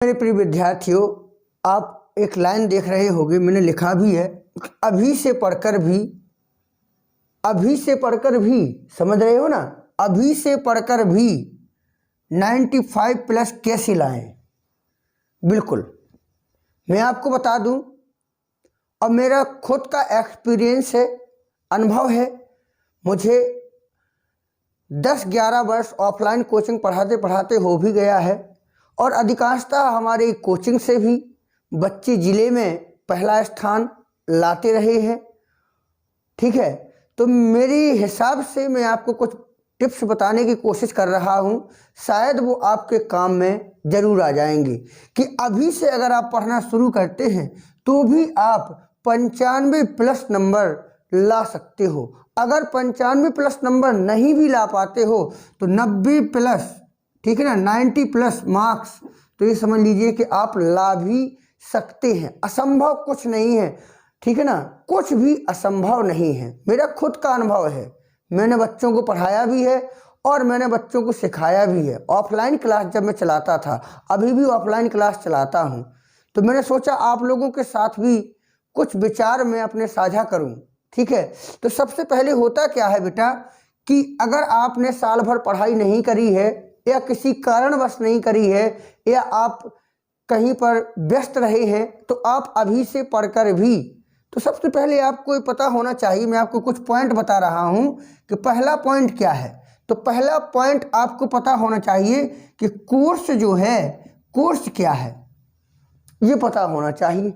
मेरे प्रिय विद्यार्थियों, आप एक लाइन देख रहे होंगे, मैंने लिखा भी है, अभी से पढ़कर भी समझ रहे हो ना, अभी से पढ़कर भी 95 प्लस कैसे लाएं। बिल्कुल मैं आपको बता दूं, और मेरा खुद का एक्सपीरियंस है, अनुभव है। मुझे 10-11 वर्ष ऑफलाइन कोचिंग पढ़ाते पढ़ाते हो भी गया है, और अधिकांशतः हमारे कोचिंग से भी बच्चे ज़िले में पहला स्थान लाते रहे हैं। ठीक है, तो मेरी हिसाब से मैं आपको कुछ टिप्स बताने की कोशिश कर रहा हूँ, शायद वो आपके काम में ज़रूर आ जाएंगे। कि अभी से अगर आप पढ़ना शुरू करते हैं तो भी आप 95 प्लस नंबर ला सकते हो। अगर 95 प्लस नंबर नहीं भी ला पाते हो तो 90 प्लस, ठीक है ना, 90 प्लस मार्क्स, तो ये समझ लीजिए कि आप ला भी सकते हैं। असंभव कुछ नहीं है, ठीक है ना, कुछ भी असंभव नहीं है। मेरा खुद का अनुभव है, मैंने बच्चों को पढ़ाया भी है और मैंने बच्चों को सिखाया भी है। ऑफलाइन क्लास जब मैं चलाता था, अभी भी ऑफलाइन क्लास चलाता हूँ, तो मैंने सोचा आप लोगों के साथ भी कुछ विचार मैं अपने साझा करूँ। ठीक है, तो सबसे पहले होता क्या है बेटा, कि अगर आपने साल भर पढ़ाई नहीं करी है या किसी कारणवश नहीं करी है या आप कहीं पर व्यस्त रहे हैं, तो आप अभी से पढ़कर भी, तो सबसे पहले आपको ये पता होना चाहिए, मैं आपको कुछ पॉइंट बता रहा हूं कि पहला पॉइंट क्या है। तो पहला पॉइंट आपको पता होना चाहिए कि कोर्स जो है, कोर्स क्या है, ये पता होना चाहिए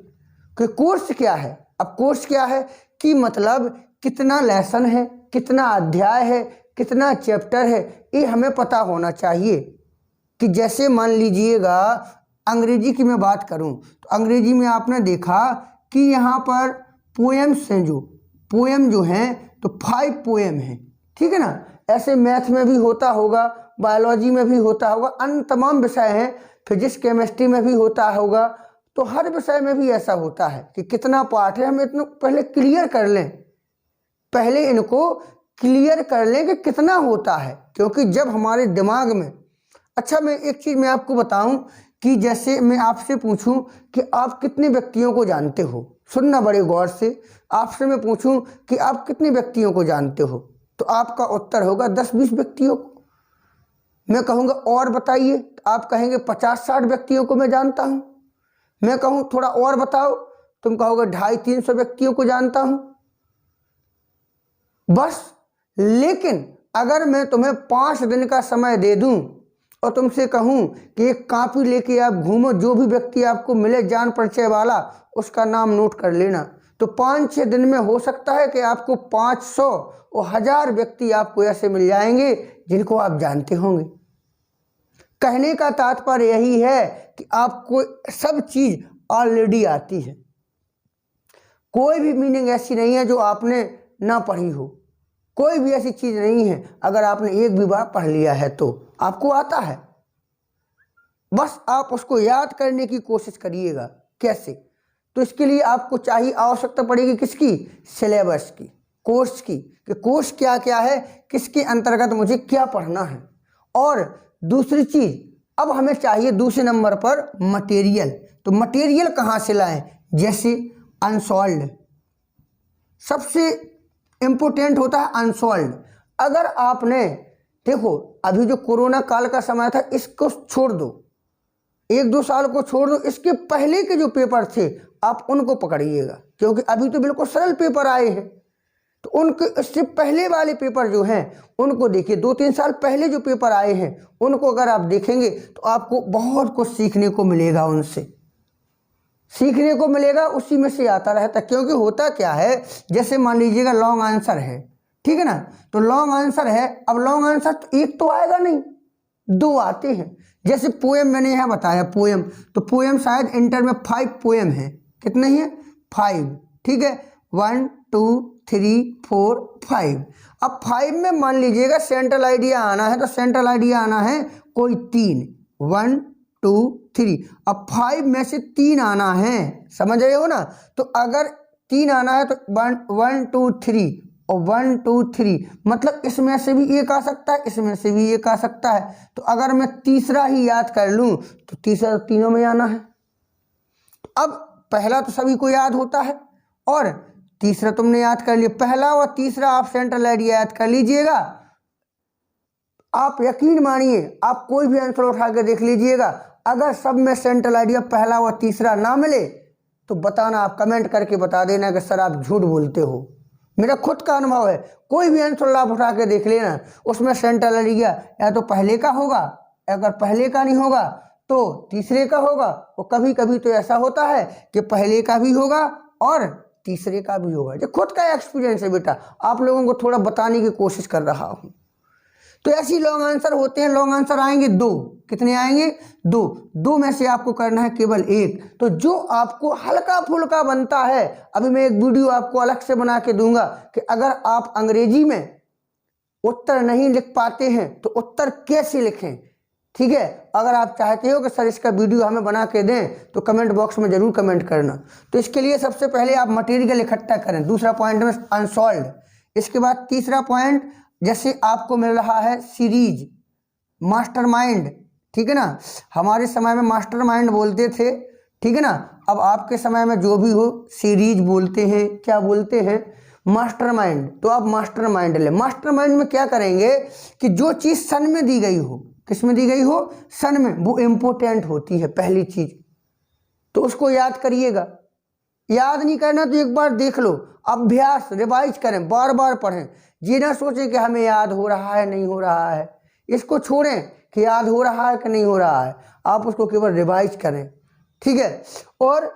कि कोर्स क्या है। अब कोर्स क्या है कि मतलब कितना लेसन है, कितना अध्याय है, कितना चैप्टर है, ये हमें पता होना चाहिए। कि जैसे मान लीजिएगा अंग्रेजी की मैं बात करूं, तो अंग्रेजी में आपने देखा कि यहाँ पर पोएम्स हैं, जो पोएम जो हैं तो 5 पोएम हैं, ठीक है ना। ऐसे मैथ में भी होता होगा, बायोलॉजी में भी होता होगा, अन्य तमाम विषय हैं, फिजिक्स केमिस्ट्री में भी होता होगा, तो हर विषय में भी ऐसा होता है कि कितना पार्ट है। हम इतना पहले क्लियर कर लें, पहले इनको क्लियर कर लें कि कितना होता है, क्योंकि जब हमारे दिमाग में, अच्छा मैं एक चीज़ मैं आपको बताऊं कि जैसे मैं आपसे पूछूं कि आप कितने व्यक्तियों को जानते हो, सुनना बड़े गौर से, आपसे मैं पूछूं कि आप कितने व्यक्तियों को जानते हो, तो आपका उत्तर होगा 10-20 व्यक्तियों को। मैं कहूँगा और बताइए, तो आप कहेंगे 50-60 व्यक्तियों को मैं जानता हूँ। मैं कहूँ थोड़ा और बताओ, तुम कहोगे 250-300 व्यक्तियों को जानता हूँ बस। लेकिन अगर मैं तुम्हें 5 दिन का समय दे दूं और तुमसे कहूं कि एक कॉपी लेके आप घूमो, जो भी व्यक्ति आपको मिले जान परिचय वाला, उसका नाम नोट कर लेना, तो 5-6 दिन में हो सकता है कि आपको 500 और 1000 व्यक्ति आपको ऐसे मिल जाएंगे जिनको आप जानते होंगे। कहने का तात्पर्य यही है कि आपको सब चीज ऑलरेडी आती है, कोई भी मीनिंग ऐसी नहीं है जो आपने ना पढ़ी हो, कोई भी ऐसी चीज नहीं है। अगर आपने एक भी बार पढ़ लिया है तो आपको आता है, बस आप उसको याद करने की कोशिश करिएगा। कैसे? तो इसके लिए आपको चाहिए, आवश्यकता पड़ेगी किसकी, सिलेबस की, कोर्स की, कि कोर्स क्या क्या है, किसके अंतर्गत मुझे क्या पढ़ना है। और दूसरी चीज, अब हमें चाहिए दूसरे नंबर पर मटेरियल। तो मटेरियल कहाँ से लाएं? जैसे अनसॉल्व्ड, सबसे इम्पोर्टेंट होता है अनसॉल्व्ड। अगर आपने, देखो अभी जो कोरोना काल का समय था, इसको छोड़ दो, 1-2 साल को छोड़ दो, इसके पहले के जो पेपर थे आप उनको पकड़िएगा, क्योंकि अभी तो बिल्कुल सरल पेपर आए हैं। तो उनके इससे पहले वाले पेपर जो हैं उनको देखिए, 2-3 साल पहले जो पेपर आए हैं उनको अगर आप देखेंगे तो आपको बहुत कुछ सीखने को मिलेगा, उनसे सीखने को मिलेगा, उसी में से आता रहता। क्योंकि होता क्या है, जैसे मान लीजिएगा लॉन्ग आंसर है, ठीक है ना, तो लॉन्ग आंसर है, अब लॉन्ग आंसर तो एक तो आएगा नहीं, 2 आते हैं। जैसे पोएम मैंने यहाँ बताया, पोएम, तो पोएम शायद इंटर में 5 पोएम है, कितने हैं, 5, ठीक है, 1 2 3 4 5। अब 5 में मान लीजिएगा सेंट्रल आइडिया आना है, तो सेंट्रल आइडिया आना है कोई 3, 1 2 3। अब 5 में से 3 आना है, समझ रहे हो ना। तो अगर 3 आना है तो 1 2 3 और 1 2 3, मतलब इसमें से भी एक आ सकता है, इसमें से भी एक आ सकता है। तो अगर मैं तीसरा ही याद कर लूँ तो तीसरा तीनों में आना है। अब पहला तो सभी को याद होता है और तीसरा तुमने याद कर लिया। पहला और तीसरा आप सेंट्रल आइडिया याद कर लीजिएगा। आप यकीन मानिए, आप कोई भी आंसर उठा के देख लीजिएगा, अगर सब में सेंट्रल आइडिया पहला और तीसरा ना मिले तो बताना, आप कमेंट करके बता देना कि सर आप झूठ बोलते हो। मेरा खुद का अनुभव है, कोई भी आंसर आप उठा के देख लेना, उसमें सेंट्रल आइडिया या तो पहले का होगा, अगर पहले का नहीं होगा तो तीसरे का होगा, और कभी कभी तो ऐसा होता है कि पहले का भी होगा और तीसरे का भी होगा। जो खुद का एक्सपीरियंस है बेटा, आप लोगों को थोड़ा बताने की कोशिश कर रहा हूँ। तो ऐसे लॉन्ग आंसर होते हैं, लॉन्ग आंसर आएंगे 2। कितने आएंगे? 2 में से आपको करना है केवल 1। तो जो आपको हल्का फुल्का बनता है, अभी मैं एक वीडियो आपको अलग से बना के दूंगा कि अगर आप अंग्रेजी में उत्तर नहीं लिख पाते हैं तो उत्तर कैसे लिखें। ठीक है, अगर आप चाहते हो कि सर इसका वीडियो हमें बना के दें तो कमेंट बॉक्स में जरूर कमेंट करना। तो इसके लिए सबसे पहले आप मटेरियल इकट्ठा करें, दूसरा पॉइंट में अनसॉल्व। इसके बाद तीसरा पॉइंट, जैसे आपको मिल रहा है सीरीज, मास्टरमाइंड, ठीक है ना, हमारे समय में मास्टरमाइंड बोलते थे, ठीक है ना, अब आपके समय में जो भी हो सीरीज बोलते हैं, क्या बोलते हैं? मास्टरमाइंड। तो आप मास्टरमाइंड ले। मास्टरमाइंड में क्या करेंगे कि जो चीज़ सन में दी गई हो, किस में दी गई हो? सन में, वो इम्पोर्टेंट होती है पहली चीज, तो उसको याद करिएगा। याद नहीं करना तो एक बार देख लो, अभ्यास रिवाइज करें, बार बार पढ़ें। ये ना सोचें कि हमें याद हो रहा है नहीं हो रहा है, इसको छोड़ें कि याद हो रहा है कि नहीं हो रहा है, आप उसको केवल रिवाइज करें, ठीक है। और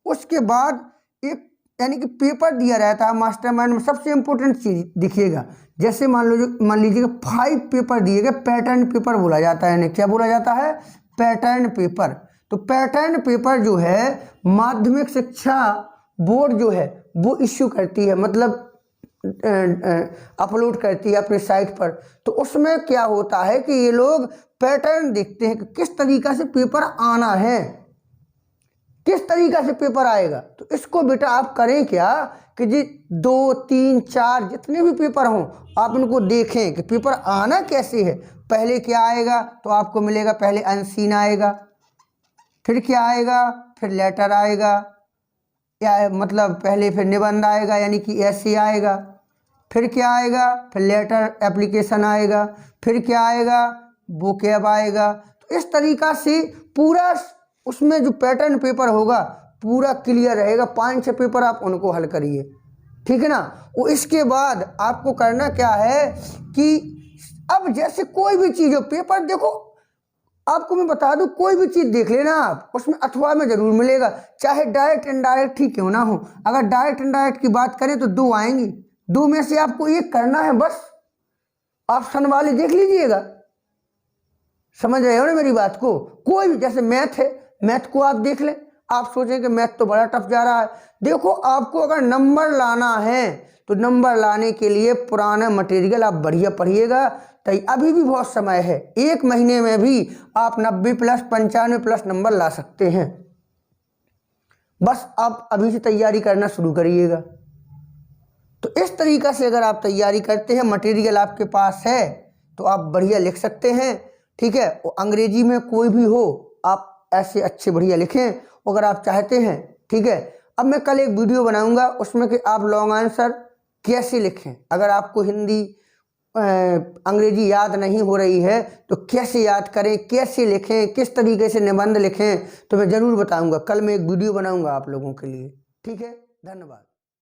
उसके बाद एक यानी कि पेपर दिया रहता है मास्टरमाइंड में, सबसे इंपॉर्टेंट चीज दिखिएगा। जैसे मान लीजिए 5 पेपर दिए गए, पैटर्न पेपर बोला जाता है, क्या बोला जाता है? Pattern paper. तो पैटर्न पेपर जो है माध्यमिक शिक्षा बोर्ड जो है वो इश्यू करती है, मतलब अपलोड करती है अपने साइट पर। तो उसमें क्या होता है कि ये लोग पैटर्न देखते हैं कि किस तरीका से पेपर आना है, किस तरीका से पेपर आएगा। तो इसको बेटा आप करें क्या कि जी 2 3 4 जितने भी पेपर हों आप इनको देखें कि पेपर आना कैसे है। पहले क्या आएगा तो आपको मिलेगा, पहले अनसीन आएगा, फिर क्या आएगा, फिर लेटर आएगा, या मतलब पहले फिर निबंध आएगा यानी कि ऐसे आएगा, फिर क्या आएगा, फिर लेटर एप्लीकेशन आएगा, फिर क्या आएगा, वोकैब आएगा। तो इस तरीका से पूरा उसमें जो पैटर्न पेपर होगा पूरा क्लियर रहेगा। 5-6 पेपर आप उनको हल करिए, ठीक है ना। वो इसके बाद आपको करना क्या है कि अब जैसे कोई भी चीज़ हो, पेपर देखो, आपको मैं बता दूं, कोई भी चीज़ देख लेना आप, उसमें अथवा में जरूर मिलेगा, चाहे डायरेक्ट इनडायरेक्ट ही क्यों ना हो। अगर डायरेक्ट इनडायरेक्ट की बात करें तो 2 आएंगी, 2 में से आपको एक करना है बस। ऑप्शन वाले देख लीजिएगा, समझ रहे हो ना मेरी बात को। कोई भी, जैसे मैथ है, मैथ को आप देख लें। आप सोचें कि मैथ तो बड़ा टफ जा रहा है, देखो आपको अगर नंबर लाना है तो नंबर लाने के लिए पुराना मटेरियल आप बढ़िया पढ़िएगा। तो अभी भी बहुत समय है, 1 महीने में भी आप 90+ 95+ नंबर ला सकते हैं। बस आप अभी से तैयारी करना शुरू करिएगा। तो इस तरीका से अगर आप तैयारी करते हैं, मटेरियल आपके पास है तो आप बढ़िया लिख सकते हैं, ठीक है। और अंग्रेजी में कोई भी हो आप ऐसे अच्छे बढ़िया लिखें अगर आप चाहते हैं, ठीक है। अब मैं कल एक वीडियो बनाऊंगा उसमें कि आप लॉन्ग आंसर कैसे लिखें। अगर आपको हिंदी अंग्रेजी याद नहीं हो रही है तो कैसे याद करें, कैसे लिखें, किस तरीके से निबंध लिखें, तो मैं ज़रूर बताऊंगा। कल मैं एक वीडियो बनाऊंगा आप लोगों के लिए, ठीक है। धन्यवाद।